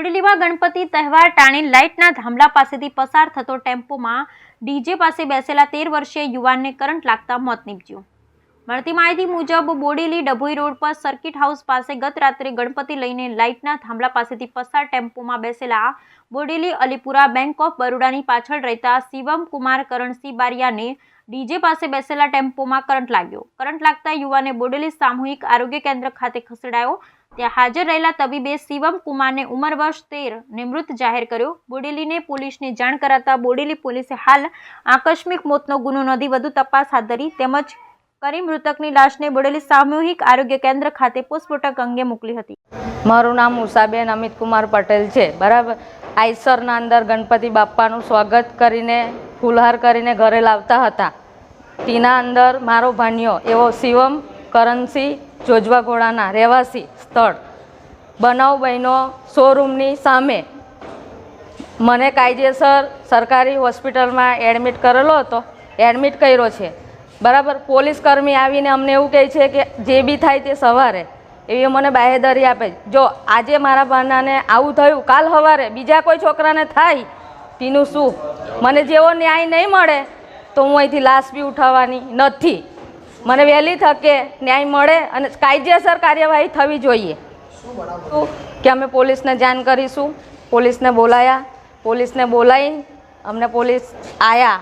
બોડેલીમાં ગણપતિ તહેવાર ટાણી લાઇટના થાંભલા પાસેથી પસાર થતો ટેમ્પોમાં ડીજે પાસે બેસેલા 13 વર્ષીય યુવાનને કરંટ લાગતા મોત નીપજ્યું। મળતી માહિતી મુજબ બોડેલી ડભોઈ રોડ પર સર્કિટ હાઉસ પાસે ગત રાત્રે ગણપતિ લઈને લાઇટના થાંભલા પાસેથી પસાર ટેમ્પોમાં બેસેલા બોડેલી અલીપુરા બેંક ઓફ બરોડાની પાછળ રહેતા શિવમ કુમાર કરણસિંહ બારિયાને ડીજે પાસે બેસેલા ટેમ્પોમાં કરંટ લાગ્યો। કરંટ લાગતા યુવાને બોડેલી સામૂહિક આરોગ્ય કેન્દ્ર ખાતે ખસેડાયો। ત્યાં હાજર રહેલા તબીબે શિવમ કુમારને ઉંમર વર્ષ 13 ને મૃત જાહેર કર્યો। બોડેલીને પોલીસને જાણ કરાતા બોડેલી પોલીસે હાલ આકસ્મિક મોતનો ગુનો નોંધી વધુ તપાસ હાથ ધરી તેમજ કરી મૃતકની લાશને બોડેલી સામૂહિક આરોગ્ય કેન્દ્ર ખાતે પોસ્ટમોર્ટમ અંગે મોકલી હતી। મારું નામ ઉષાબેન અમિત કુમાર પટેલ છે। બરાબર, આઈસરના અંદર ગણપતિ બાપ્પાનું સ્વાગત કરીને ફૂલહાર કરીને ઘરે લાવતા હતા। તેના અંદર મારો ભાણિયો એવો શિવમ કરણસિંહ જોજવાઘોડાના રહેવાસી સ્થળ બનાવ બન્યો શોરૂમની સામે। મને કાયદેસર સરકારી હોસ્પિટલમાં એડમિટ કરેલો હતો, એડમિટ કર્યો છે। બરાબર, પોલીસ કર્મી આવીને અમને એવું કહે છે કે જે બી થાય તે સવારે, એવી મને બાહેધરી આપે। જો આજે મારા ભાનાને આવું થયું, કાલ સવારે બીજા કોઈ છોકરાને થાય તેનું શું? મને જેવો ન્યાય નહીં મળે તો હું અહીંથી લાશ બી ઉઠાવવાની નથી। મને વહેલી તકે ન્યાય મળે અને કાયદેસર કાર્યવાહી થવી જોઈએ કે અમે પોલીસને જાણ કરીશું। પોલીસને બોલાયા, પોલીસને બોલાવીને અમને પોલીસ આવ્યા।